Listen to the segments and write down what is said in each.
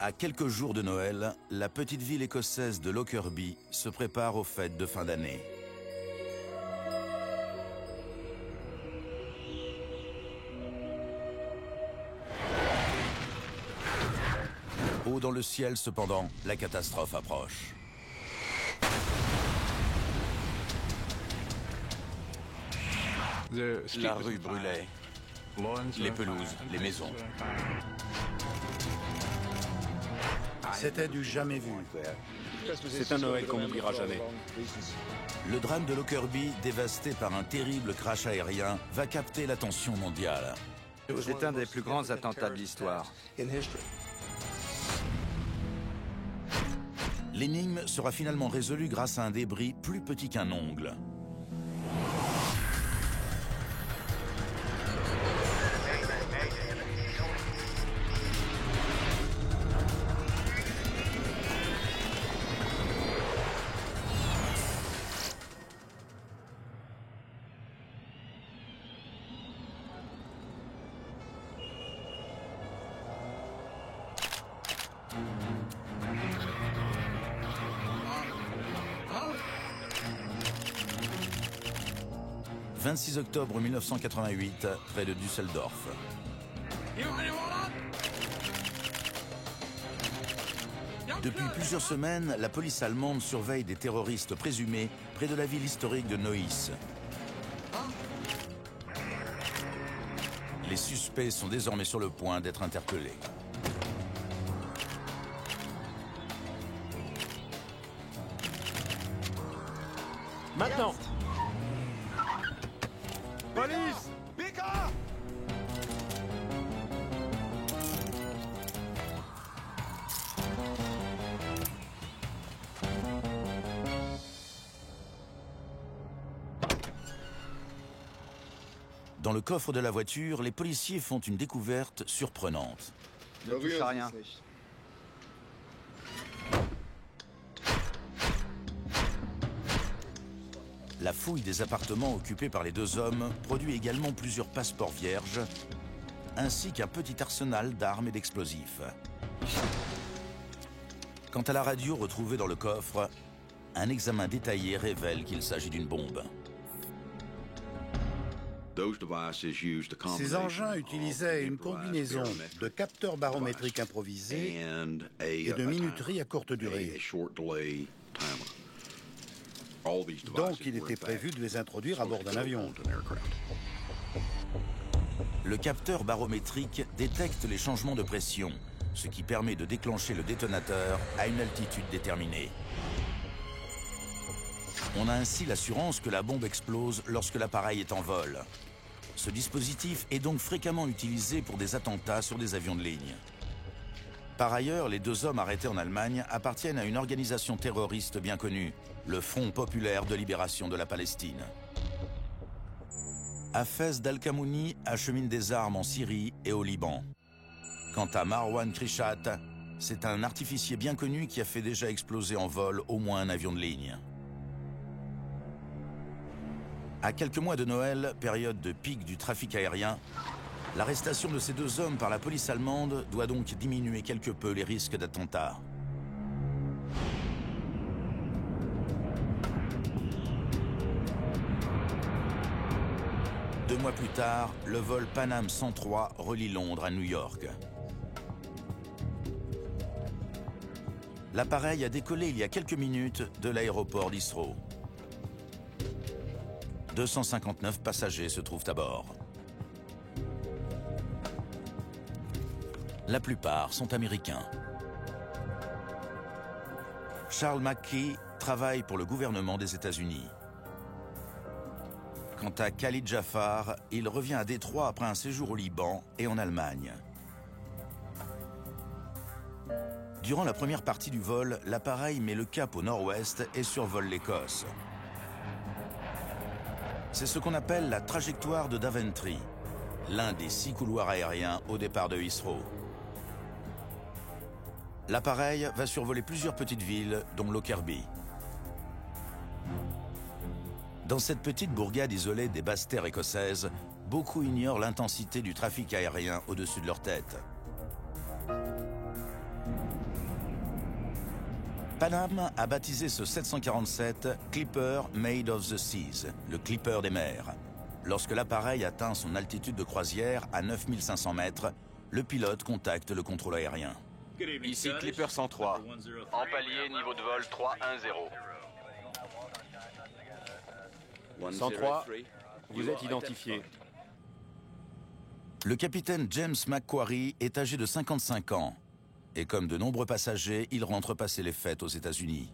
À quelques jours de Noël, la petite ville écossaise de Lockerbie se prépare aux fêtes de fin d'année. Haut dans le ciel, cependant, la catastrophe approche. La rue brûlait. Les pelouses, les maisons. C'était du jamais vu. C'est un Noël qu'on n'oubliera jamais. Le drame de Lockerbie, dévasté par un terrible crash aérien, va capter l'attention mondiale. C'est un des plus grands attentats de l'histoire. L'énigme sera finalement résolue grâce à un débris plus petit qu'un ongle. « 26 octobre 1988, près de Düsseldorf. Depuis plusieurs semaines, la police allemande surveille des terroristes présumés près de la ville historique de Neuss. Les suspects sont désormais sur le point d'être interpellés. Maintenant! Police! Dans le coffre de la voiture, les policiers font une découverte surprenante. Ne touche à rien. La fouille des appartements occupés par les deux hommes produit également plusieurs passeports vierges, ainsi qu'un petit arsenal d'armes et d'explosifs. Quant à la radio retrouvée dans le coffre, un examen détaillé révèle qu'il s'agit d'une bombe. Ces engins utilisaient une combinaison de capteurs barométriques improvisés et de minuterie à courte durée. Donc, il était prévu de les introduire à bord d'un avion. Le capteur barométrique détecte les changements de pression, ce qui permet de déclencher le détonateur à une altitude déterminée. On a ainsi l'assurance que la bombe explose lorsque l'appareil est en vol. Ce dispositif est donc fréquemment utilisé pour des attentats sur des avions de ligne. Par ailleurs, les deux hommes arrêtés en Allemagne appartiennent à une organisation terroriste bien connue, le Front populaire de libération de la Palestine. Hafez Dal-Kamouni achemine des armes en Syrie et au Liban. Quant à Marwan Krishat, c'est un artificier bien connu qui a fait déjà exploser en vol au moins un avion de ligne. À quelques mois de Noël, période de pic du trafic aérien, l'arrestation de ces deux hommes par la police allemande doit donc diminuer quelque peu les risques d'attentats. Deux mois plus tard, le vol Panam 103 relie Londres à New York. L'appareil a décollé il y a quelques minutes de l'aéroport d'Heathrow. 259 passagers se trouvent à bord. La plupart sont américains. Charles McKee travaille pour le gouvernement des États-Unis. Quant à Khalid Jafar, il revient à Détroit après un séjour au Liban et en Allemagne. Durant la première partie du vol, l'appareil met le cap au nord-ouest et survole l'Écosse. C'est ce qu'on appelle la trajectoire de Daventry, l'un des 6 couloirs aériens au départ de Heathrow. L'appareil va survoler plusieurs petites villes, dont Lockerbie. Dans cette petite bourgade isolée des basses terres écossaises, beaucoup ignorent l'intensité du trafic aérien au-dessus de leur tête. Pan Am a baptisé ce 747 Clipper Made of the Seas, le Clipper des mers. Lorsque l'appareil atteint son altitude de croisière à 9500 mètres, le pilote contacte le contrôle aérien. Ici Clipper 103. En palier, niveau de vol 310. 103, vous êtes identifié. Le capitaine James McQuarrie est âgé de 55 ans. Et comme de nombreux passagers, il rentre passer les fêtes aux États-Unis.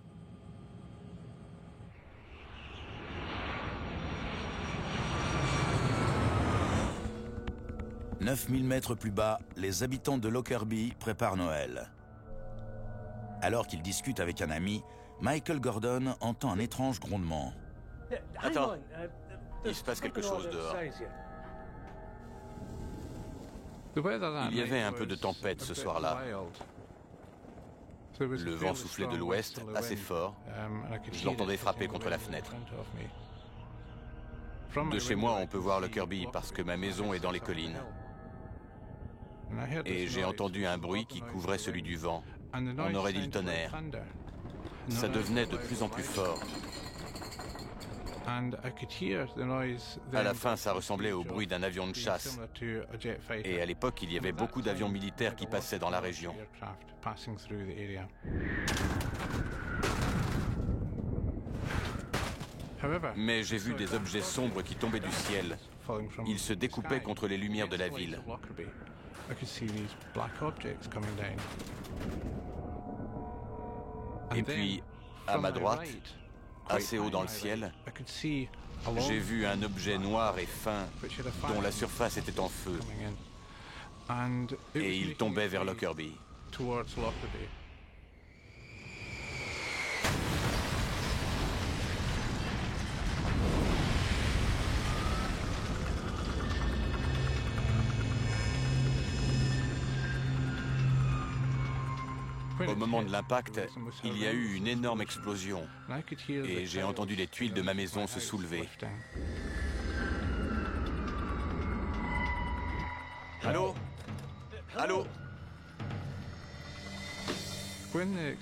« 9000 mètres plus bas, les habitants de Lockerbie préparent Noël. Alors qu'il discute avec un ami, Michael Gordon entend un étrange grondement. Attends, il se passe quelque chose dehors. Il y avait un peu de tempête ce soir-là. Le vent soufflait de l'ouest assez fort. Je l'entendais frapper contre la fenêtre. De chez moi, on peut voir Lockerbie parce que ma maison est dans les collines. Et j'ai entendu un bruit qui couvrait celui du vent. On aurait dit le tonnerre. Ça devenait de plus en plus fort. À la fin, ça ressemblait au bruit d'un avion de chasse. Et à l'époque, il y avait beaucoup d'avions militaires qui passaient dans la région. Mais j'ai vu des objets sombres qui tombaient du ciel. Ils se découpaient contre les lumières de la ville. Et puis, à ma droite, assez haut dans le ciel, j'ai vu un objet noir et fin dont la surface était en feu. Et il tombait vers Lockerbie. Au moment de l'impact, il y a eu une énorme explosion et j'ai entendu les tuiles de ma maison se soulever. Allô? Allô?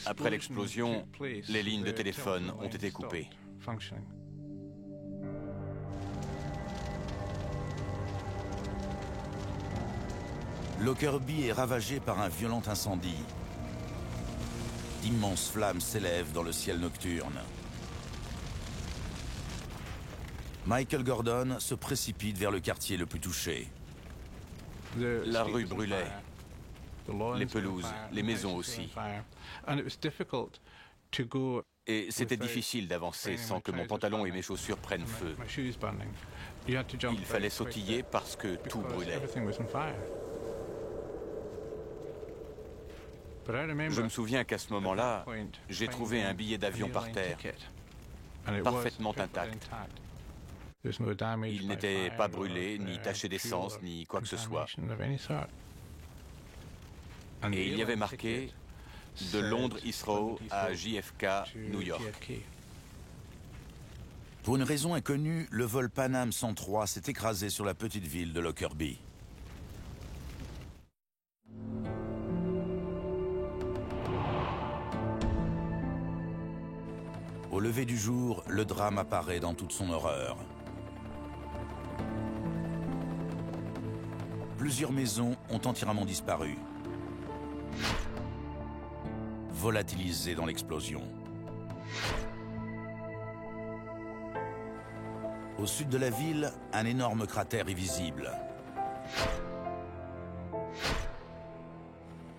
Après l'explosion, les lignes de téléphone ont été coupées. Lockerbie est ravagé par un violent incendie. D'immenses flammes s'élèvent dans le ciel nocturne. Michael Gordon se précipite vers le quartier le plus touché. La rue brûlait. Les pelouses, les maisons aussi. Et c'était difficile d'avancer sans que mon pantalon et mes chaussures prennent feu. Il fallait sautiller parce que tout brûlait. Je me souviens qu'à ce moment-là, j'ai trouvé un billet d'avion par terre, parfaitement intact. Il n'était pas brûlé, ni taché d'essence, ni quoi que ce soit. Et il y avait marqué « De Londres Heathrow à JFK, New York ». Pour une raison inconnue, le vol Pan Am 103 s'est écrasé sur la petite ville de Lockerbie. Au lever du jour, le drame apparaît dans toute son horreur. Plusieurs maisons ont entièrement disparu, volatilisées dans l'explosion. Au sud de la ville, un énorme cratère est visible.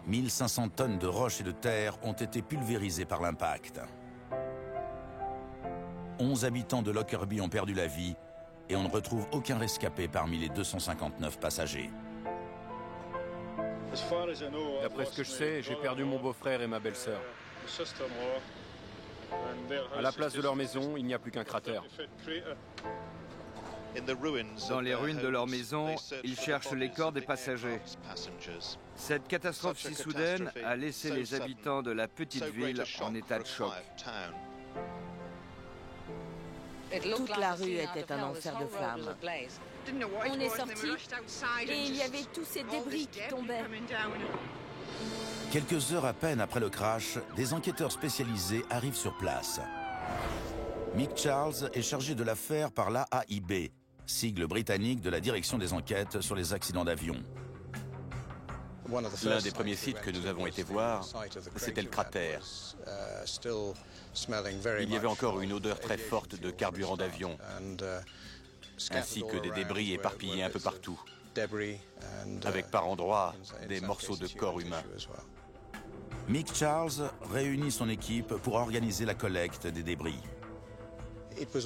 1500 tonnes de roches et de terre ont été pulvérisées par l'impact. 11 habitants de Lockerbie ont perdu la vie et on ne retrouve aucun rescapé parmi les 259 passagers. D'après ce que je sais, j'ai perdu mon beau-frère et ma belle-sœur. À la place de leur maison, il n'y a plus qu'un cratère. Dans les ruines de leur maison, ils cherchent les corps des passagers. Cette catastrophe si soudaine a laissé les habitants de la petite ville en état de choc. Toute la rue était un enfer de flammes. On est sortis et il y avait tous ces débris qui tombaient. Quelques heures à peine après le crash, des enquêteurs spécialisés arrivent sur place. Mick Charles est chargé de l'affaire par l'AAIB, sigle britannique de la Direction des enquêtes sur les accidents d'avion. L'un des premiers sites que nous avons été voir, c'était le cratère. Il y avait encore une odeur très forte de carburant d'avion, ainsi que des débris éparpillés un peu partout, avec par endroits des morceaux de corps humains. Mick Charles réunit son équipe pour organiser la collecte des débris.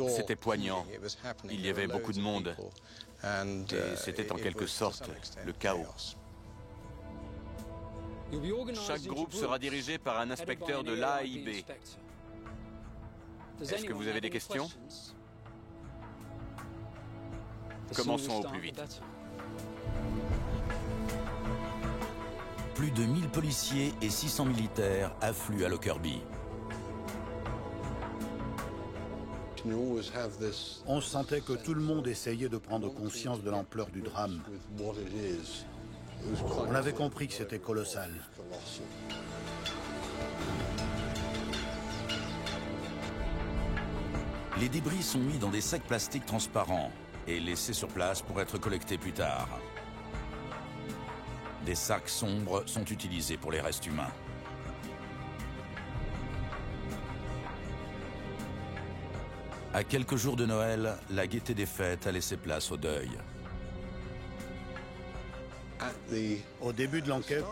C'était poignant, il y avait beaucoup de monde, et c'était en quelque sorte le chaos. Chaque groupe sera dirigé par un inspecteur de l'AAIB. Est-ce que vous avez des questions? Commençons au plus vite. Plus de 1000 policiers et 600 militaires affluent à Lockerbie. On sentait que tout le monde essayait de prendre conscience de l'ampleur du drame. On avait compris que c'était colossal. Les débris sont mis dans des sacs plastiques transparents et laissés sur place pour être collectés plus tard. Des sacs sombres sont utilisés pour les restes humains. À quelques jours de Noël, la gaieté des fêtes a laissé place au deuil. Au début de l'enquête,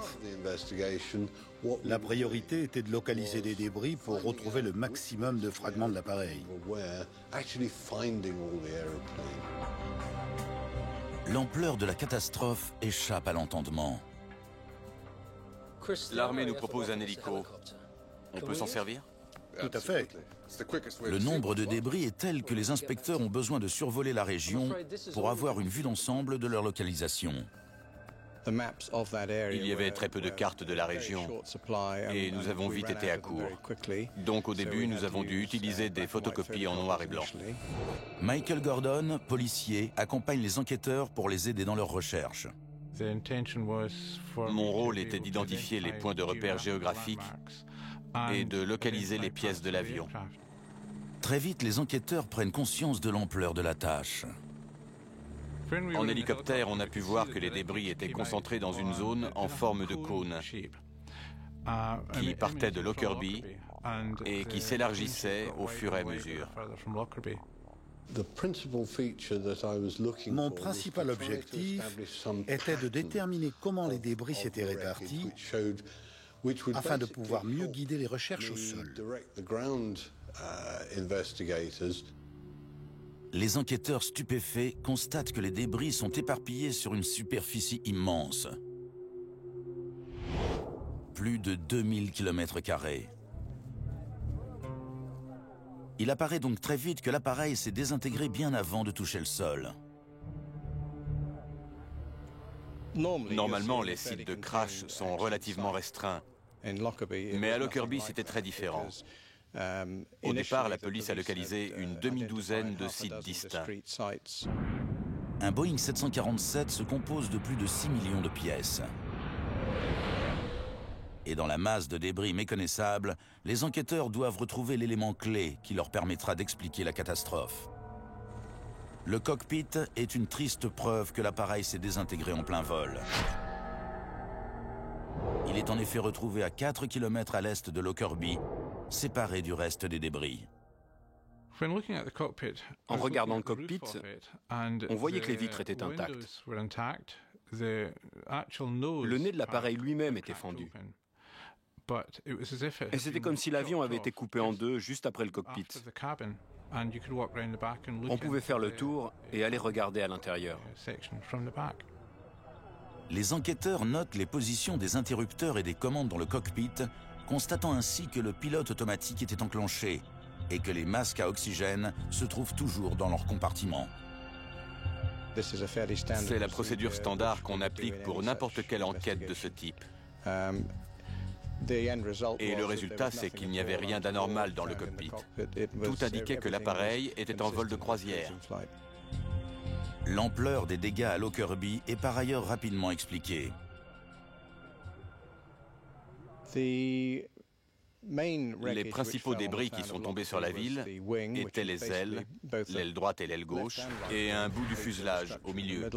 la priorité était de localiser des débris pour retrouver le maximum de fragments de l'appareil. L'ampleur de la catastrophe échappe à l'entendement. L'armée nous propose un hélico. On peut s'en servir? Tout à fait. Le nombre de débris est tel que les inspecteurs ont besoin de survoler la région pour avoir une vue d'ensemble de leur localisation. Il y avait très peu de cartes de la région et nous avons vite été à court. Donc au début, nous avons dû utiliser des photocopies en noir et blanc. Michael Gordon, policier, accompagne les enquêteurs pour les aider dans leurs recherches. Mon rôle était d'identifier les points de repère géographiques et de localiser les pièces de l'avion. Très vite, les enquêteurs prennent conscience de l'ampleur de la tâche. En hélicoptère, on a pu voir que les débris étaient concentrés dans une zone en forme de cône qui partait de Lockerbie et qui s'élargissait au fur et à mesure. Mon principal objectif était de déterminer comment les débris s'étaient répartis afin de pouvoir mieux guider les recherches au sol. Les enquêteurs stupéfaits constatent que les débris sont éparpillés sur une superficie immense. Plus de 2000 km². Il apparaît donc très vite que l'appareil s'est désintégré bien avant de toucher le sol. Normalement, les sites de crash sont relativement restreints. Mais à Lockerbie, c'était très différent. Au départ, la police a localisé une demi-douzaine de sites distincts. Un Boeing 747 se compose de plus de 6 millions de pièces. Et dans la masse de débris méconnaissables, les enquêteurs doivent retrouver l'élément clé qui leur permettra d'expliquer la catastrophe. Le cockpit est une triste preuve que l'appareil s'est désintégré en plein vol. Il est en effet retrouvé à 4 km à l'est de Lockerbie, séparé du reste des débris. En regardant le cockpit, on voyait que les vitres étaient intactes. Le nez de l'appareil lui-même était fendu. Et c'était comme si l'avion avait été coupé en deux juste après le cockpit. On pouvait faire le tour et aller regarder à l'intérieur. Les enquêteurs notent les positions des interrupteurs et des commandes dans le cockpit, constatant ainsi que le pilote automatique était enclenché et que les masques à oxygène se trouvent toujours dans leur compartiment. C'est la procédure standard qu'on applique pour n'importe quelle enquête de ce type. Et le résultat, c'est qu'il n'y avait rien d'anormal dans le cockpit. Tout indiquait que l'appareil était en vol de croisière. L'ampleur des dégâts à Lockerbie est par ailleurs rapidement expliquée. Les principaux débris qui sont tombés sur la ville étaient les ailes, l'aile droite et l'aile gauche, et un bout du fuselage au milieu.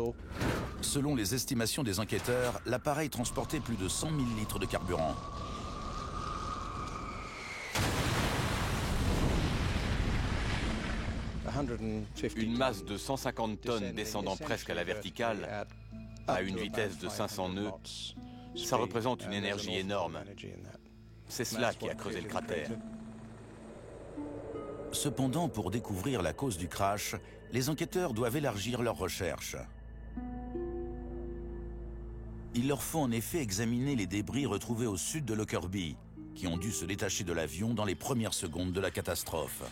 Selon les estimations des enquêteurs, l'appareil transportait plus de 100 000 litres de carburant. Une masse de 150 tonnes descendant presque à la verticale, à une vitesse de 500 nœuds, ça représente une énergie énorme. C'est cela qui a creusé le cratère. Cependant, pour découvrir la cause du crash, les enquêteurs doivent élargir leurs recherches. Il leur faut en effet examiner les débris retrouvés au sud de Lockerbie, qui ont dû se détacher de l'avion dans les premières secondes de la catastrophe.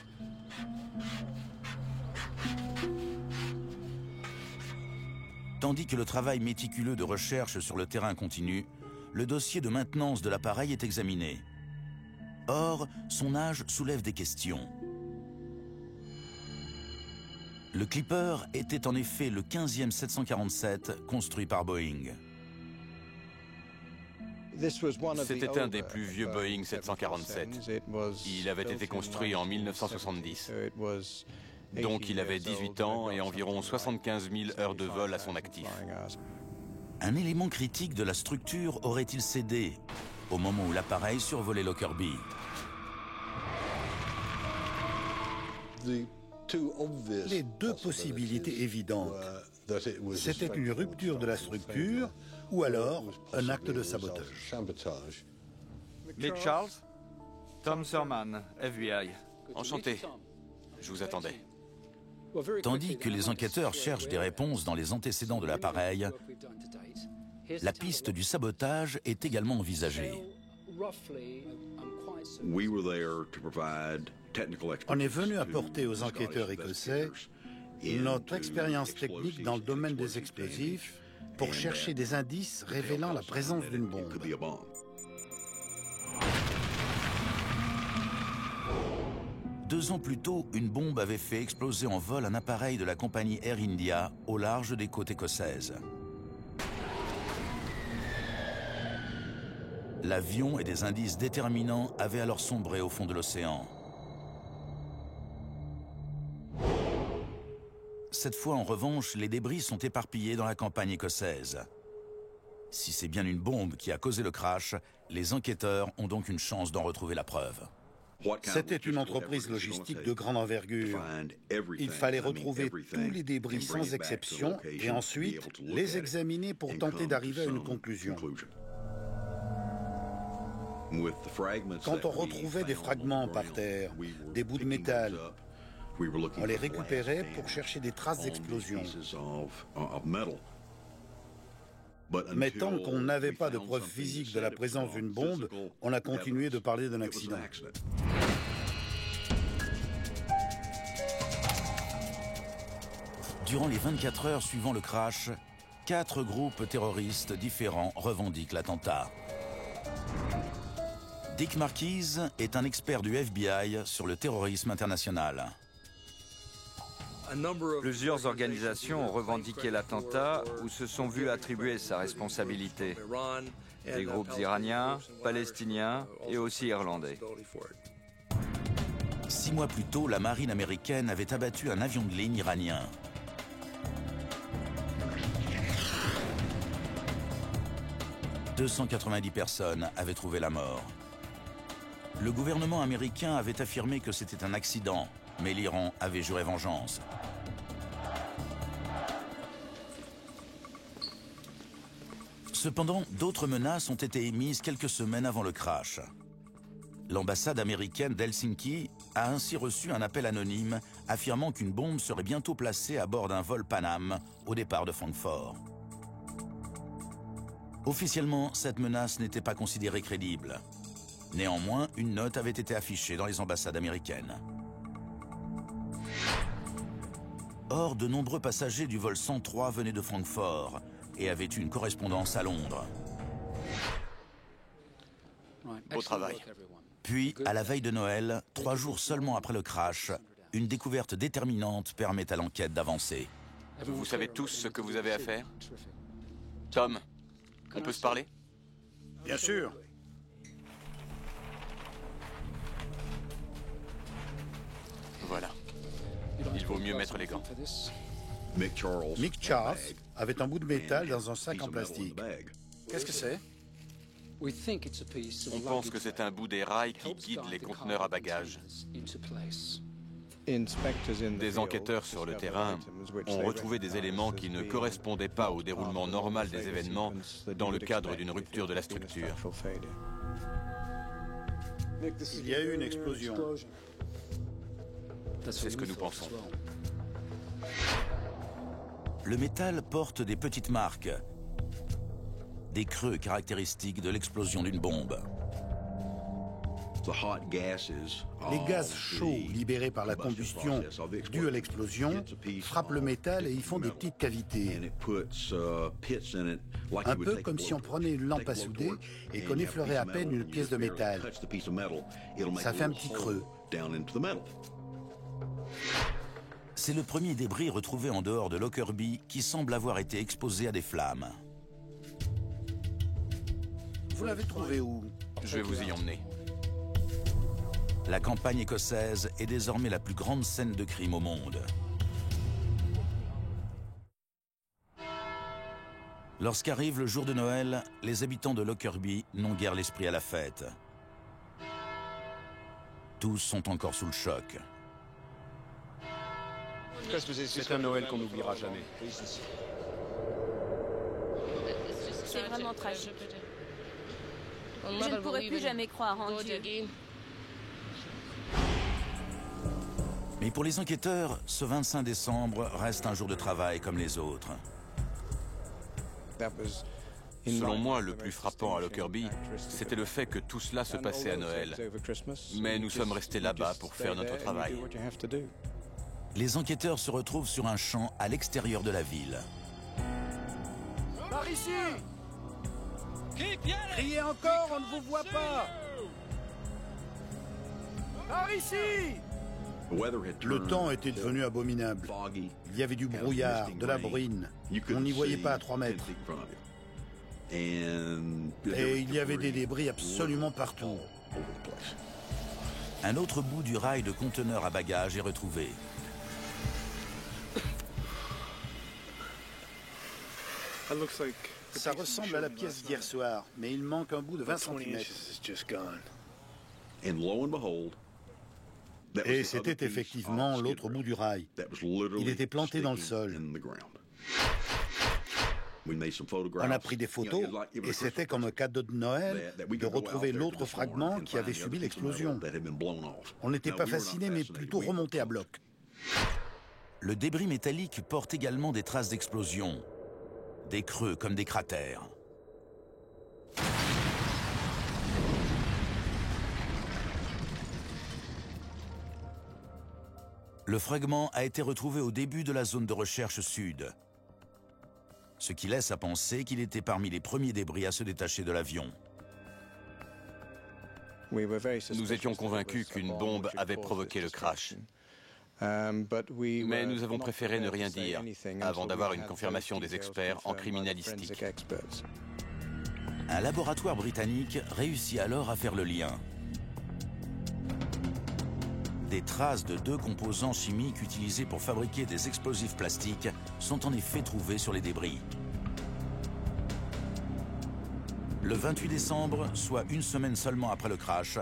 Tandis que le travail méticuleux de recherche sur le terrain continue, le dossier de maintenance de l'appareil est examiné. Or, son âge soulève des questions. Le Clipper était en effet le 15e 747 construit par Boeing. C'était un des plus vieux Boeing 747. Il avait été construit en 1970. Donc il avait 18 ans et environ 75 000 heures de vol à son actif. Un élément critique de la structure aurait-il cédé au moment où l'appareil survolait Lockerbie? Les deux possibilités évidentes, c'était une rupture de la structure ou alors un acte de sabotage. Mitch Charles, Tom Thurman, FBI. Enchanté. Je vous attendais. Tandis que les enquêteurs cherchent des réponses dans les antécédents de l'appareil, la piste du sabotage est également envisagée. On est venu apporter aux enquêteurs écossais notre expérience technique dans le domaine des explosifs pour chercher des indices révélant la présence d'une bombe. 2 ans plus tôt, une bombe avait fait exploser en vol un appareil de la compagnie Air India au large des côtes écossaises. L'avion et des indices déterminants avaient alors sombré au fond de l'océan. Cette fois, en revanche, les débris sont éparpillés dans la campagne écossaise. Si c'est bien une bombe qui a causé le crash, les enquêteurs ont donc une chance d'en retrouver la preuve. C'était une entreprise logistique de grande envergure. Il fallait retrouver tous les débris sans exception et ensuite les examiner pour tenter d'arriver à une conclusion. Quand on retrouvait des fragments par terre, des bouts de métal, on les récupérait pour chercher des traces d'explosion. Mais tant qu'on n'avait pas de preuve physique de la présence d'une bombe, on a continué de parler d'un accident. Durant les 24 heures suivant le crash, 4 groupes terroristes différents revendiquent l'attentat. Dick Marquis est un expert du FBI sur le terrorisme international. Plusieurs organisations ont revendiqué l'attentat ou se sont vues attribuer sa responsabilité. Des groupes iraniens, palestiniens et aussi irlandais. 6 mois plus tôt, la marine américaine avait abattu un avion de ligne iranien. « 290 personnes avaient trouvé la mort. Le gouvernement américain avait affirmé que c'était un accident, mais l'Iran avait juré vengeance. Cependant, d'autres menaces ont été émises quelques semaines avant le crash. L'ambassade américaine d'Helsinki a ainsi reçu un appel anonyme affirmant qu'une bombe serait bientôt placée à bord d'un vol Pan Am au départ de Francfort. Officiellement, cette menace n'était pas considérée crédible. Néanmoins, une note avait été affichée dans les ambassades américaines. Or, de nombreux passagers du vol 103 venaient de Francfort et avaient eu une correspondance à Londres. Beau travail. Puis, à la veille de Noël, 3 jours seulement après le crash, une découverte déterminante permet à l'enquête d'avancer. Vous savez tous ce que vous avez à faire? Tom, on peut se parler? Bien sûr. Voilà. Il vaut mieux mettre les gants. Mick Charles avait un bout de métal dans un sac en plastique. Qu'est-ce que c'est? On pense que c'est un bout des rails qui guide les conteneurs à bagages. Des enquêteurs sur le terrain ont retrouvé des éléments qui ne correspondaient pas au déroulement normal des événements dans le cadre d'une rupture de la structure. Il y a eu une explosion. C'est ce que nous pensons. Le métal porte des petites marques, des creux caractéristiques de l'explosion d'une bombe. Les gaz chauds libérés par la combustion due à l'explosion frappent le métal et y font des petites cavités. Un peu comme si on prenait une lampe à souder et qu'on effleurait à peine une pièce de métal. Ça fait un petit creux. C'est le premier débris retrouvé en dehors de Lockerbie qui semble avoir été exposé à des flammes. Vous l'avez trouvé où? Je vais vous y emmener. La campagne écossaise est désormais la plus grande scène de crime au monde. Lorsqu'arrive le jour de Noël, les habitants de Lockerbie n'ont guère l'esprit à la fête. Tous sont encore sous le choc. C'est un Noël qu'on n'oubliera jamais. C'est vraiment tragique. Je ne pourrais plus jamais croire en Dieu. Mais pour les enquêteurs, ce 25 décembre reste un jour de travail comme les autres. Selon moi, le plus frappant à Lockerbie, c'était le fait que tout cela se passait à Noël. Mais nous sommes restés là-bas pour faire notre travail. Les enquêteurs se retrouvent sur un champ à l'extérieur de la ville. Par ici! Criez encore, on ne vous voit pas! Par ici! Le temps était devenu abominable. Il y avait du brouillard, de la bruine. On n'y voyait pas à 3 mètres. Et il y avait des débris absolument partout. Un autre bout du rail de conteneur à bagages est retrouvé. Ça ressemble à la pièce d'hier soir, mais il manque un bout de 20 cm. Et c'était effectivement l'autre bout du rail. Il était planté dans le sol. On a pris des photos et c'était comme un cadeau de Noël de retrouver l'autre fragment qui avait subi l'explosion. On n'était pas fascinés mais plutôt remontés à bloc. Le débris métallique porte également des traces d'explosion, des creux comme des cratères. Le fragment a été retrouvé au début de la zone de recherche sud, ce qui laisse à penser qu'il était parmi les premiers débris à se détacher de l'avion. Nous étions convaincus qu'une bombe avait provoqué le crash. Mais nous avons préféré ne rien dire avant d'avoir une confirmation des experts en criminalistique. Un laboratoire britannique réussit alors à faire le lien. Des traces de 2 composants chimiques utilisés pour fabriquer des explosifs plastiques sont en effet trouvées sur les débris. Le 28 décembre, soit une semaine seulement après le crash,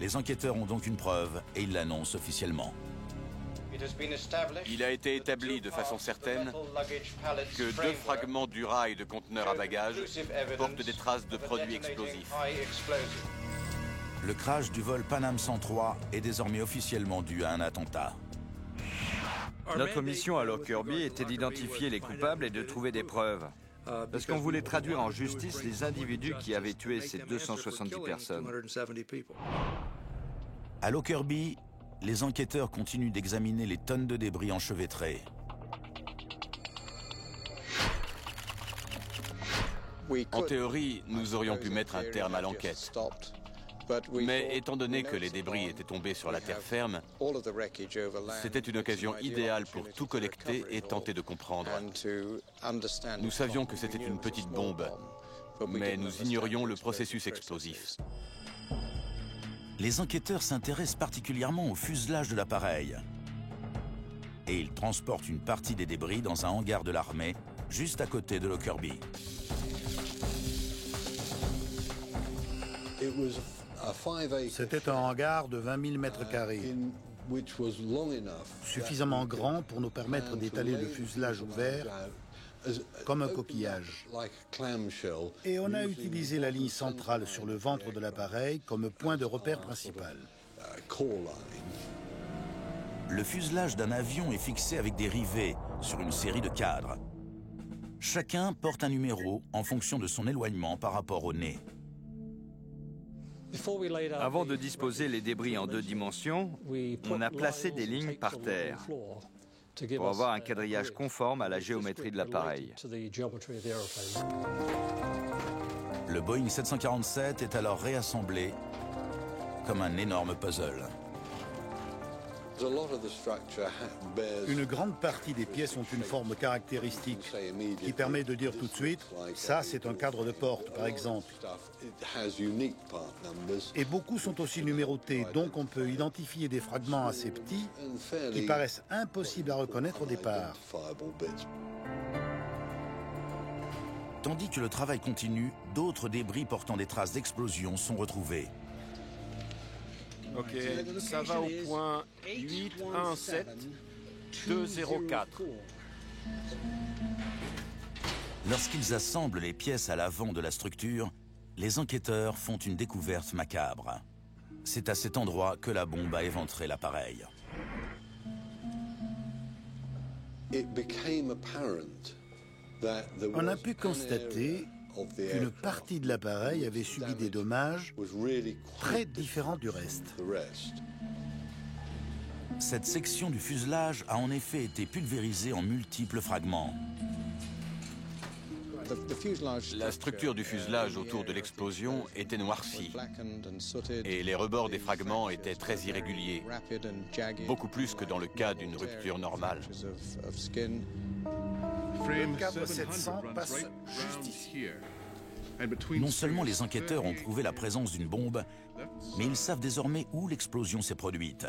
les enquêteurs ont donc une preuve et ils l'annoncent officiellement. Il a été établi de façon certaine que 2 fragments du rail de conteneur à bagages portent des traces de produits explosifs. Le crash du vol Pan Am 103 est désormais officiellement dû à un attentat. Notre mission à Lockerbie était d'identifier les coupables et de trouver des preuves. Parce qu'on voulait traduire en justice les individus qui avaient tué ces 270 personnes. À Lockerbie, les enquêteurs continuent d'examiner les tonnes de débris enchevêtrés. En théorie, nous aurions pu mettre un terme à l'enquête. Mais étant donné que les débris étaient tombés sur la terre ferme, c'était une occasion idéale pour tout collecter et tenter de comprendre. Nous savions que c'était une petite bombe, mais nous ignorions le processus explosif. Les enquêteurs s'intéressent particulièrement au fuselage de l'appareil. et ils transportent une partie des débris dans un hangar de l'armée, juste à côté de Lockerbie. C'était un hangar de 20 000 mètres carrés, suffisamment grand pour nous permettre d'étaler le fuselage ouvert comme un coquillage. Et on a utilisé la ligne centrale sur le ventre de l'appareil comme point de repère principal. Le fuselage d'un avion est fixé avec des rivets sur une série de cadres. Chacun porte un numéro en fonction de son éloignement par rapport au nez. Avant de disposer les débris en 2 dimensions, on a placé des lignes par terre pour avoir un quadrillage conforme à la géométrie de l'appareil. Le Boeing 747 est alors réassemblé comme un énorme puzzle. Une grande partie des pièces ont une forme caractéristique qui permet de dire tout de suite « ça, c'est un cadre de porte, par exemple ». Et beaucoup sont aussi numérotés, donc on peut identifier des fragments assez petits qui paraissent impossibles à reconnaître au départ. Tandis que le travail continue, d'autres débris portant des traces d'explosion sont retrouvés. Ok, ça va au point 817204. Lorsqu'ils assemblent les pièces à l'avant de la structure, les enquêteurs font une découverte macabre. C'est à cet endroit que la bombe a éventré l'appareil. On a pu constater qu'une partie de l'appareil avait subi des dommages très différents du reste. Cette section du fuselage a en effet été pulvérisée en multiples fragments. La structure du fuselage autour de l'explosion était noircie et les rebords des fragments étaient très irréguliers, beaucoup plus que dans le cas d'une rupture normale. Le cadre 700 passe juste ici. Non seulement les enquêteurs ont prouvé la présence d'une bombe, mais ils savent désormais où l'explosion s'est produite.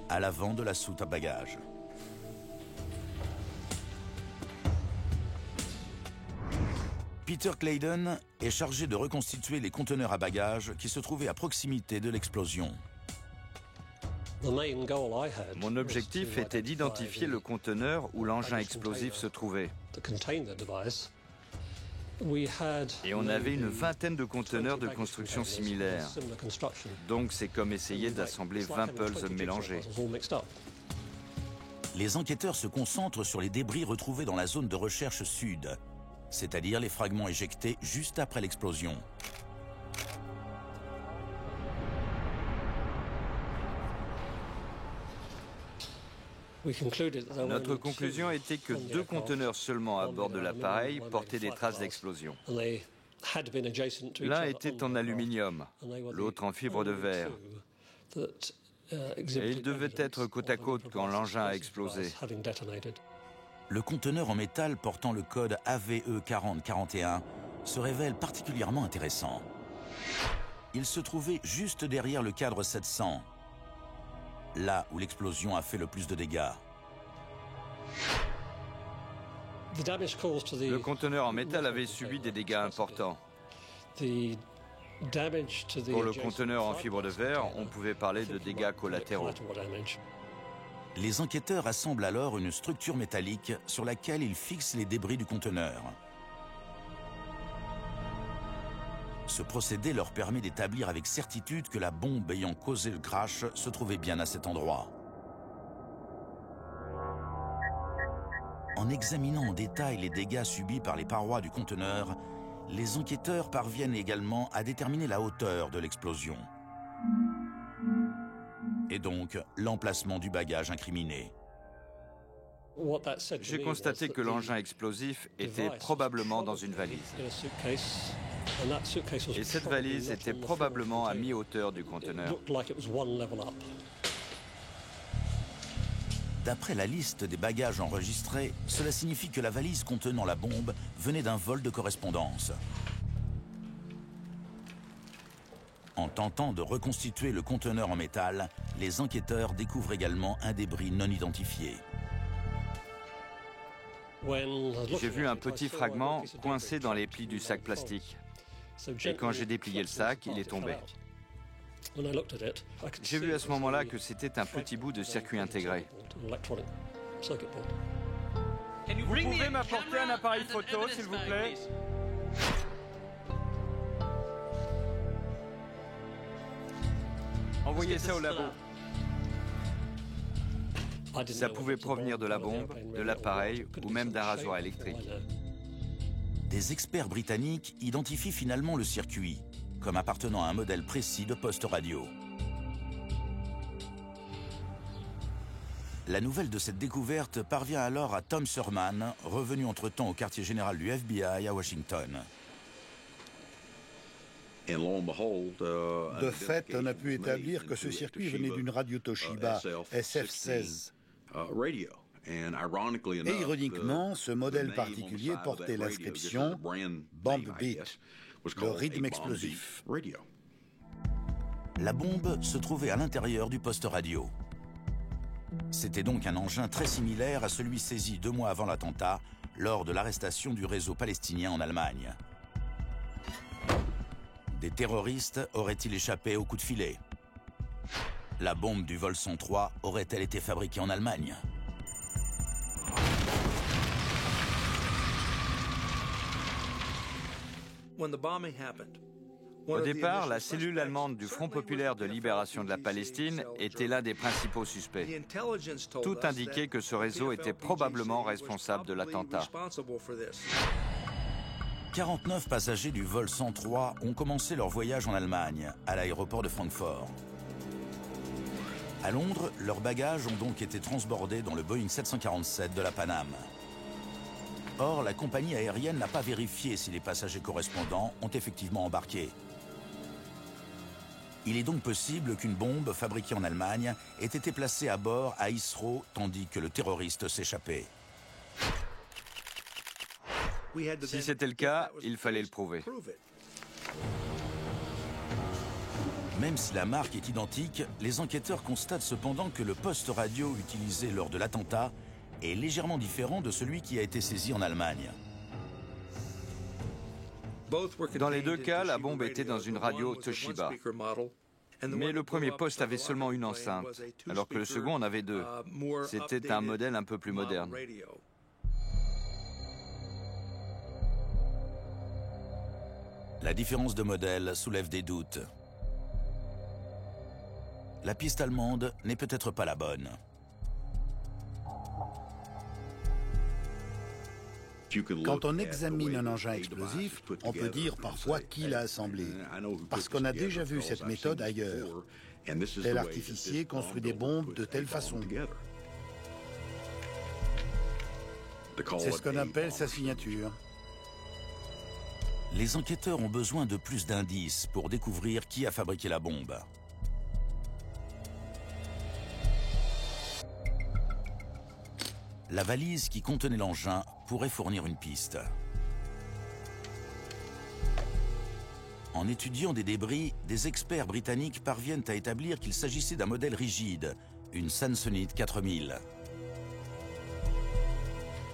À l'avant de la soute à bagages. Peter Clayden est chargé de reconstituer les conteneurs à bagages qui se trouvaient à proximité de l'explosion. Mon objectif était d'identifier le conteneur où l'engin explosif se trouvait. Et on avait une vingtaine de conteneurs de construction similaire. Donc c'est comme essayer d'assembler 20 puzzles mélangés. Les enquêteurs se concentrent sur les débris retrouvés dans la zone de recherche sud, c'est-à-dire les fragments éjectés juste après l'explosion. Notre conclusion était que 2 conteneurs seulement à bord de l'appareil portaient des traces d'explosion. L'un était en aluminium, l'autre en fibre de verre. Et ils devaient être côte à côte quand l'engin a explosé. Le conteneur en métal portant le code AVE 4041 se révèle particulièrement intéressant. Il se trouvait juste derrière le cadre 700, là où l'explosion a fait le plus de dégâts. Le conteneur en métal avait subi des dégâts importants. Pour le conteneur en fibre de verre, on pouvait parler de dégâts collatéraux. Les enquêteurs assemblent alors une structure métallique sur laquelle ils fixent les débris du conteneur. Ce procédé leur permet d'établir avec certitude que la bombe ayant causé le crash se trouvait bien à cet endroit. En examinant en détail les dégâts subis par les parois du conteneur, les enquêteurs parviennent également à déterminer la hauteur de l'explosion. Et donc l'emplacement du bagage incriminé. J'ai constaté que l'engin explosif était probablement dans une valise. Et cette valise était probablement à mi-hauteur du conteneur. D'après la liste des bagages enregistrés, cela signifie que la valise contenant la bombe venait d'un vol de correspondance. En tentant de reconstituer le conteneur en métal, les enquêteurs découvrent également un débris non identifié. J'ai vu un petit fragment coincé dans les plis du sac plastique. Et quand j'ai déplié le sac, il est tombé. J'ai vu à ce moment-là que c'était un petit bout de circuit intégré. Vous pouvez m'apporter un appareil photo, s'il vous plaît? Envoyez ça au labo. Ça pouvait provenir de la bombe, de l'appareil ou même d'un rasoir électrique. Des experts britanniques identifient finalement le circuit comme appartenant à un modèle précis de poste radio. La nouvelle de cette découverte parvient alors à Tom Surman, revenu entre-temps au quartier général du FBI à Washington. De fait, on a pu établir que ce circuit venait d'une radio Toshiba SF-16. Et ironiquement, ce modèle particulier portait l'inscription Bomb Beat, le rythme explosif. La bombe se trouvait à l'intérieur du poste radio. C'était donc un engin très similaire à celui saisi 2 mois avant l'attentat, lors de l'arrestation du réseau palestinien en Allemagne. Des terroristes auraient-ils échappé au coup de filet? La bombe du vol 103 aurait-elle été fabriquée en Allemagne? Au départ, la cellule allemande du Front populaire de libération de la Palestine était l'un des principaux suspects. Tout indiquait que ce réseau était probablement responsable de l'attentat. 49 passagers du vol 103 ont commencé leur voyage en Allemagne, à l'aéroport de Francfort. À Londres, leurs bagages ont donc été transbordés dans le Boeing 747 de la Pan Am. Or, la compagnie aérienne n'a pas vérifié si les passagers correspondants ont effectivement embarqué. Il est donc possible qu'une bombe fabriquée en Allemagne ait été placée à bord à Heathrow tandis que le terroriste s'échappait. Si c'était le cas, il fallait le prouver. Même si la marque est identique, les enquêteurs constatent cependant que le poste radio utilisé lors de l'attentat est légèrement différent de celui qui a été saisi en Allemagne. Dans les deux cas, la bombe était dans une radio Toshiba. Mais le premier poste avait seulement une enceinte, alors que le second en avait 2. C'était un modèle un peu plus moderne. La différence de modèle soulève des doutes. La piste allemande n'est peut-être pas la bonne. Quand on examine un engin explosif, on peut dire parfois qui l'a assemblé, parce qu'on a déjà vu cette méthode ailleurs. Tel artificier construit des bombes de telle façon. C'est ce qu'on appelle sa signature. Les enquêteurs ont besoin de plus d'indices pour découvrir qui a fabriqué la bombe. La valise qui contenait l'engin pourrait fournir une piste. En étudiant des débris, des experts britanniques parviennent à établir qu'il s'agissait d'un modèle rigide, une Samsonite 4000.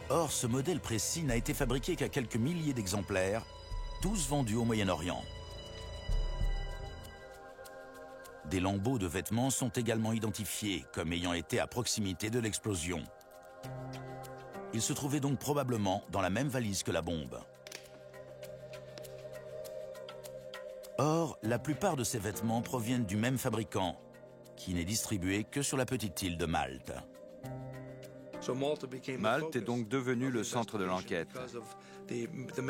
Or, ce modèle précis n'a été fabriqué qu'à quelques milliers d'exemplaires, tous vendus au Moyen-Orient. Des lambeaux de vêtements sont également identifiés comme ayant été à proximité de l'explosion. Ils se trouvaient donc probablement dans la même valise que la bombe. Or, la plupart de ces vêtements proviennent du même fabricant, qui n'est distribué que sur la petite île de Malte. Malte est donc devenu le centre de l'enquête,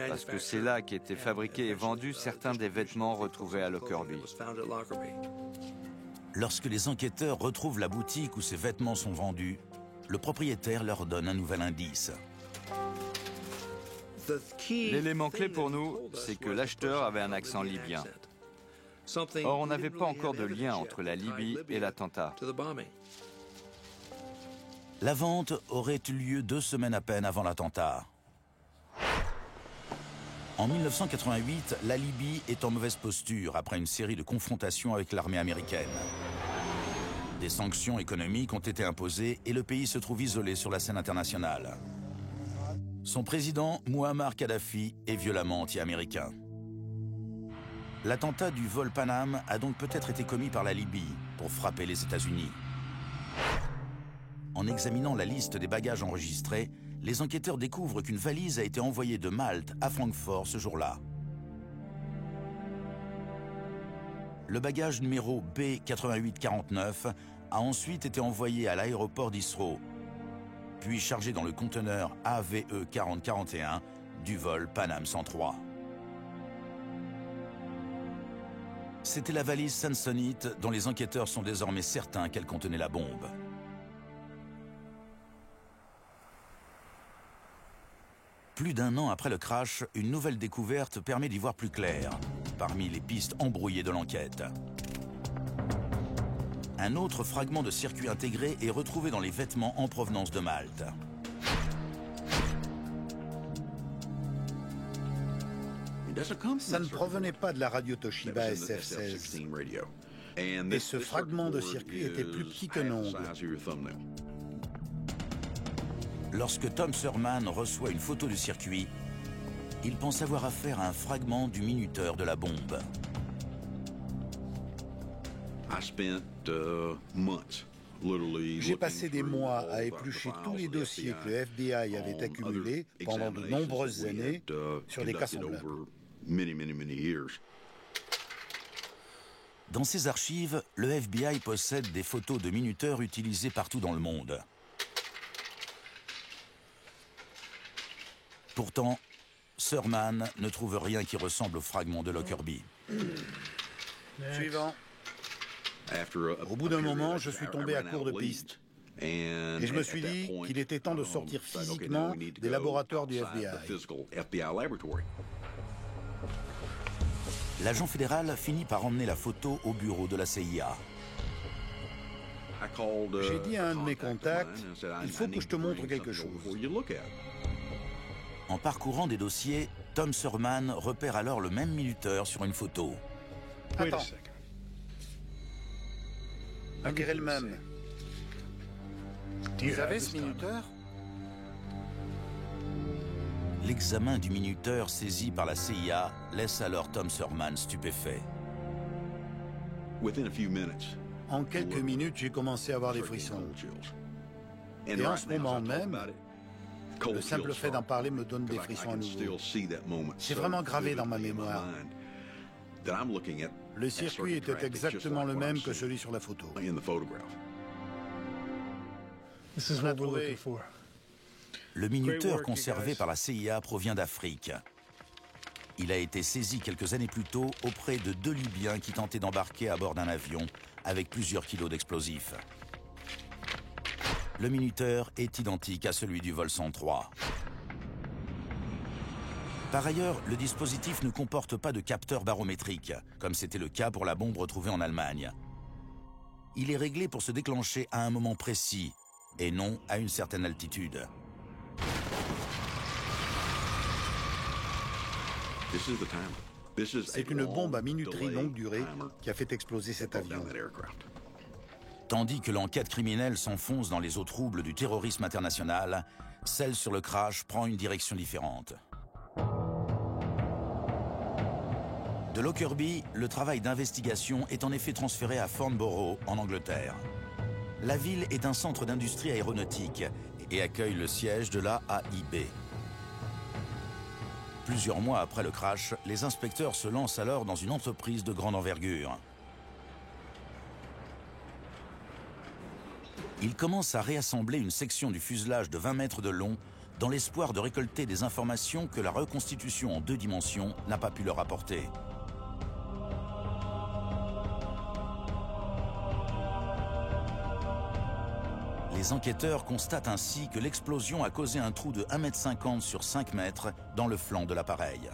parce que c'est là qu'étaient fabriqués et vendus certains des vêtements retrouvés à Lockerbie. Lorsque les enquêteurs retrouvent la boutique où ces vêtements sont vendus, le propriétaire leur donne un nouvel indice. L'élément clé pour nous, c'est que l'acheteur avait un accent libyen. Or, on n'avait pas encore de lien entre la Libye et l'attentat. La vente aurait eu lieu 2 semaines à peine avant l'attentat. En 1988, la Libye est en mauvaise posture après une série de confrontations avec l'armée américaine. Des sanctions économiques ont été imposées et le pays se trouve isolé sur la scène internationale. Son président, Mouammar Kadhafi, est violemment anti-américain. L'attentat du vol Panam a donc peut-être été commis par la Libye pour frapper les États-Unis. En examinant la liste des bagages enregistrés, les enquêteurs découvrent qu'une valise a été envoyée de Malte à Francfort ce jour-là. Le bagage numéro B8849 a ensuite été envoyé à l'aéroport d'Isro, puis chargé dans le conteneur AVE 4041 du vol Panam 103. C'était la valise Samsonite dont les enquêteurs sont désormais certains qu'elle contenait la bombe. Plus d'un an après le crash, une nouvelle découverte permet d'y voir plus clair, parmi les pistes embrouillées de l'enquête. Un autre fragment de circuit intégré est retrouvé dans les vêtements en provenance de Malte. Ça ne provenait pas de la radio Toshiba SF-16. Et ce fragment de circuit était plus petit que l'ongle. Lorsque Tom Thurman reçoit une photo du circuit, il pense avoir affaire à un fragment du minuteur de la bombe. J'ai passé des mois à éplucher tous les dossiers que le FBI avait accumulés pendant de nombreuses années sur des cas semblables. Dans ses archives, le FBI possède des photos de minuteurs utilisés partout dans le monde. Pourtant, Thurman ne trouve rien qui ressemble au fragment de Lockerbie. Suivant. Au bout d'un moment, je suis tombé à court de pistes. Et je me suis dit qu'il était temps de sortir physiquement des laboratoires du FBI. L'agent fédéral finit par emmener la photo au bureau de la CIA. J'ai dit à un de mes contacts, il faut que je te montre quelque chose. En parcourant des dossiers, Tom Thurman repère alors le même minuteur sur une photo. Attends. On dirait le même. Vous avez ce minuteur? L'examen du minuteur saisi par la CIA laisse alors Tom Thurman stupéfait. En quelques minutes, j'ai commencé à avoir des frissons. Et en ce moment même, le simple fait d'en parler me donne des frissons à nouveau. C'est vraiment gravé dans ma mémoire. Le circuit était exactement le même que celui sur la photo. On a trouvé. Le minuteur conservé par la CIA provient d'Afrique. Il a été saisi quelques années plus tôt auprès de 2 Libyens qui tentaient d'embarquer à bord d'un avion avec plusieurs kilos d'explosifs. Le minuteur est identique à celui du vol 103. Par ailleurs, le dispositif ne comporte pas de capteur barométrique, comme c'était le cas pour la bombe retrouvée en Allemagne. Il est réglé pour se déclencher à un moment précis, et non à une certaine altitude. C'est une bombe à minuterie longue durée qui a fait exploser cet avion. Tandis que l'enquête criminelle s'enfonce dans les eaux troubles du terrorisme international, celle sur le crash prend une direction différente. De Lockerbie, le travail d'investigation est en effet transféré à Farnborough, en Angleterre. La ville est un centre d'industrie aéronautique et accueille le siège de la AIB. Plusieurs mois après le crash, les inspecteurs se lancent alors dans une entreprise de grande envergure. Ils commencent à réassembler une section du fuselage de 20 mètres de long dans l'espoir de récolter des informations que la reconstitution en 2 dimensions n'a pas pu leur apporter. Les enquêteurs constatent ainsi que l'explosion a causé un trou de 1,50 m sur 5 mètres dans le flanc de l'appareil.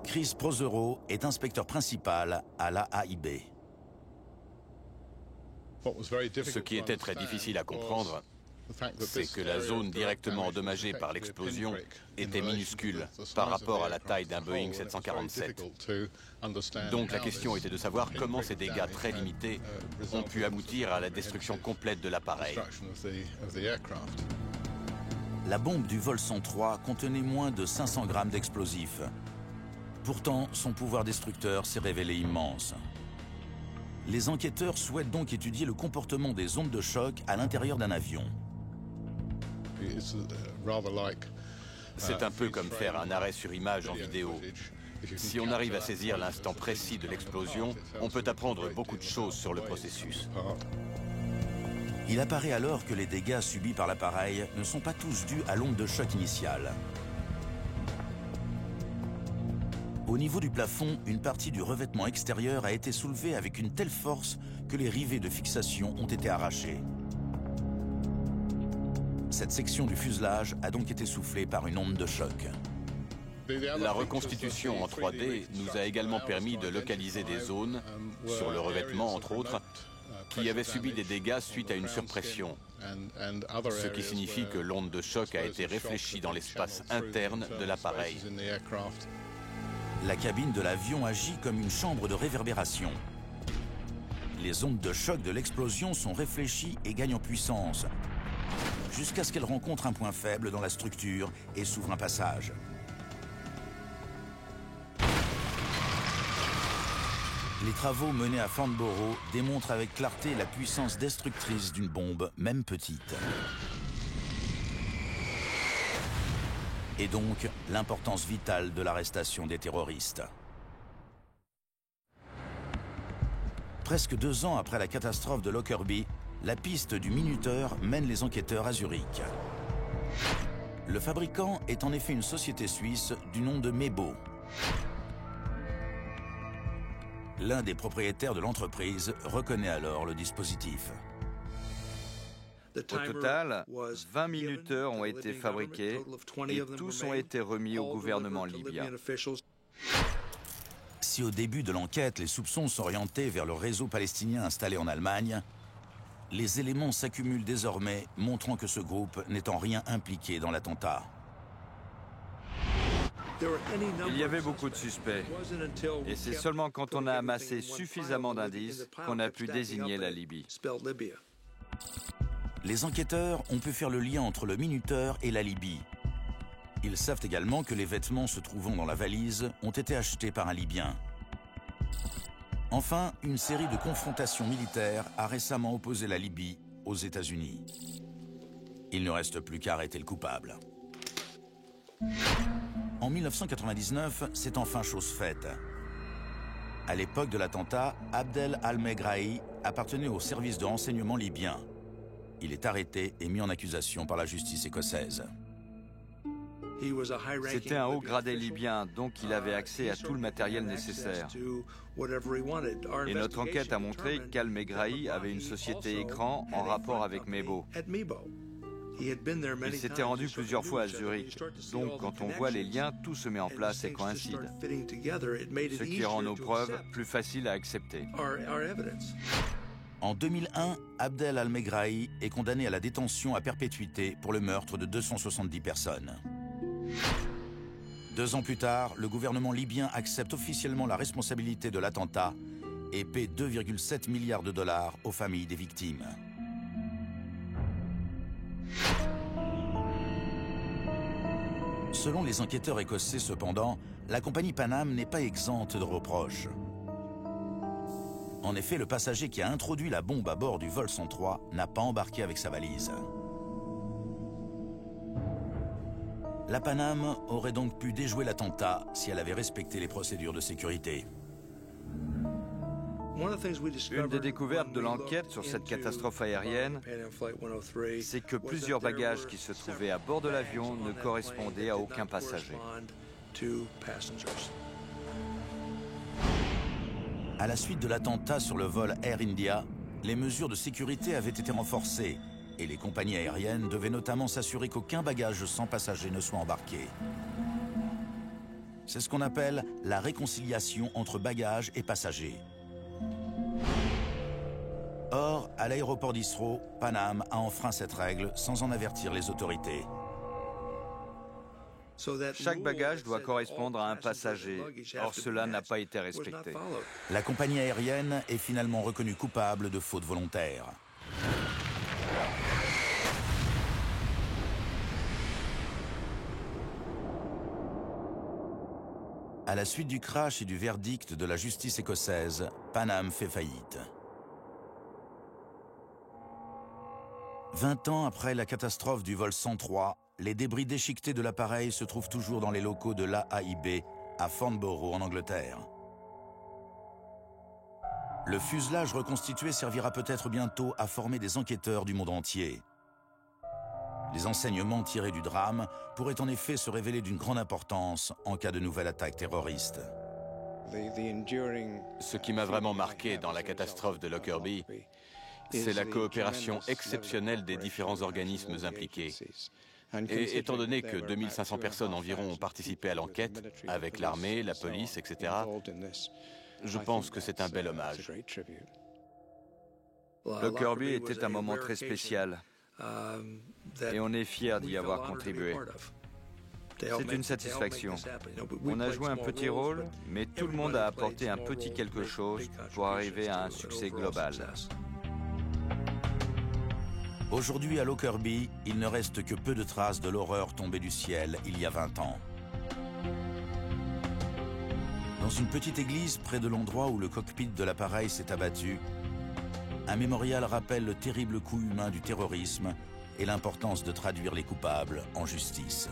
Chris Prothero est inspecteur principal à l'AIB. Ce qui était très difficile à comprendre, c'est que la zone directement endommagée par l'explosion était minuscule par rapport à la taille d'un Boeing 747. Donc la question était de savoir comment ces dégâts très limités ont pu aboutir à la destruction complète de l'appareil. La bombe du vol 103 contenait moins de 500 grammes d'explosifs. Pourtant, son pouvoir destructeur s'est révélé immense. Les enquêteurs souhaitent donc étudier le comportement des ondes de choc à l'intérieur d'un avion. C'est un peu comme faire un arrêt sur image en vidéo. Si on arrive à saisir l'instant précis de l'explosion, on peut apprendre beaucoup de choses sur le processus. Il apparaît alors que les dégâts subis par l'appareil ne sont pas tous dus à l'onde de choc initiale. Au niveau du plafond, une partie du revêtement extérieur a été soulevée avec une telle force que les rivets de fixation ont été arrachés. Cette section du fuselage a donc été soufflée par une onde de choc. La reconstitution en 3D nous a également permis de localiser des zones, sur le revêtement entre autres, qui avaient subi des dégâts suite à une surpression, ce qui signifie que l'onde de choc a été réfléchie dans l'espace interne de l'appareil. La cabine de l'avion agit comme une chambre de réverbération. Les ondes de choc de l'explosion sont réfléchies et gagnent en puissance, jusqu'à ce qu'elles rencontrent un point faible dans la structure et s'ouvrent un passage. Les travaux menés à Farnborough démontrent avec clarté la puissance destructrice d'une bombe, même petite. Et donc, l'importance vitale de l'arrestation des terroristes. Presque 2 ans après la catastrophe de Lockerbie, la piste du minuteur mène les enquêteurs à Zurich. Le fabricant est en effet une société suisse du nom de Mebo. L'un des propriétaires de l'entreprise reconnaît alors le dispositif. Au total, 20 minuteurs ont été fabriqués et tous ont été remis au gouvernement libyen. Si au début de l'enquête, les soupçons s'orientaient vers le réseau palestinien installé en Allemagne, les éléments s'accumulent désormais, montrant que ce groupe n'est en rien impliqué dans l'attentat. Il y avait beaucoup de suspects, et c'est seulement quand on a amassé suffisamment d'indices qu'on a pu désigner la Libye. Les enquêteurs ont pu faire le lien entre le minuteur et la Libye. Ils savent également que les vêtements se trouvant dans la valise ont été achetés par un Libyen. Enfin, une série de confrontations militaires a récemment opposé la Libye aux États-Unis. Il ne reste plus qu'à arrêter le coupable. En 1999, c'est enfin chose faite. À l'époque de l'attentat, Abdel al-Megrahi appartenait au service de renseignement libyen. Il est arrêté et mis en accusation par la justice écossaise. C'était un haut gradé libyen, donc il avait accès à tout le matériel nécessaire. Et notre enquête a montré qu'al-Megrahi avait une société écran en rapport avec Mebo. Il s'était rendu plusieurs fois à Zurich, donc quand on voit les liens, tout se met en place et coïncide, ce qui rend nos preuves plus faciles à accepter. En 2001, Abdel al-Megrahi est condamné à la détention à perpétuité pour le meurtre de 270 personnes. 2 ans plus tard, le gouvernement libyen accepte officiellement la responsabilité de l'attentat et paie 2,7 milliards de dollars aux familles des victimes. Selon les enquêteurs écossais, cependant, la compagnie Pan Am n'est pas exempte de reproches. En effet, le passager qui a introduit la bombe à bord du vol 103 n'a pas embarqué avec sa valise. La Pan Am aurait donc pu déjouer l'attentat si elle avait respecté les procédures de sécurité. Une des découvertes de l'enquête sur cette catastrophe aérienne, c'est que plusieurs bagages qui se trouvaient à bord de l'avion ne correspondaient à aucun passager. À la suite de l'attentat sur le vol Air India, les mesures de sécurité avaient été renforcées et les compagnies aériennes devaient notamment s'assurer qu'aucun bagage sans passager ne soit embarqué. C'est ce qu'on appelle la réconciliation entre bagages et passagers. Or, à l'aéroport d'Heathrow, Pan Am a enfreint cette règle sans en avertir les autorités. Chaque bagage doit correspondre à un passager. Or, cela n'a pas été respecté. La compagnie aérienne est finalement reconnue coupable de faute volontaire. À la suite du crash et du verdict de la justice écossaise, Pan Am fait faillite. 20 ans après la catastrophe du vol 103, les débris déchiquetés de l'appareil se trouvent toujours dans les locaux de l'AAIB à Farnborough en Angleterre. Le fuselage reconstitué servira peut-être bientôt à former des enquêteurs du monde entier. Les enseignements tirés du drame pourraient en effet se révéler d'une grande importance en cas de nouvelle attaque terroriste. Ce qui m'a vraiment marqué dans la catastrophe de Lockerbie, c'est la coopération exceptionnelle des différents organismes impliqués. Et étant donné que 2500 personnes environ ont participé à l'enquête, avec l'armée, la police, etc., je pense que c'est un bel hommage. Lockerbie était un moment très spécial et on est fiers d'y avoir contribué. C'est une satisfaction. On a joué un petit rôle, mais tout le monde a apporté un petit quelque chose pour arriver à un succès global. Aujourd'hui, à Lockerbie, il ne reste que peu de traces de l'horreur tombée du ciel il y a 20 ans. Dans une petite église près de l'endroit où le cockpit de l'appareil s'est abattu, un mémorial rappelle le terrible coût humain du terrorisme et l'importance de traduire les coupables en justice.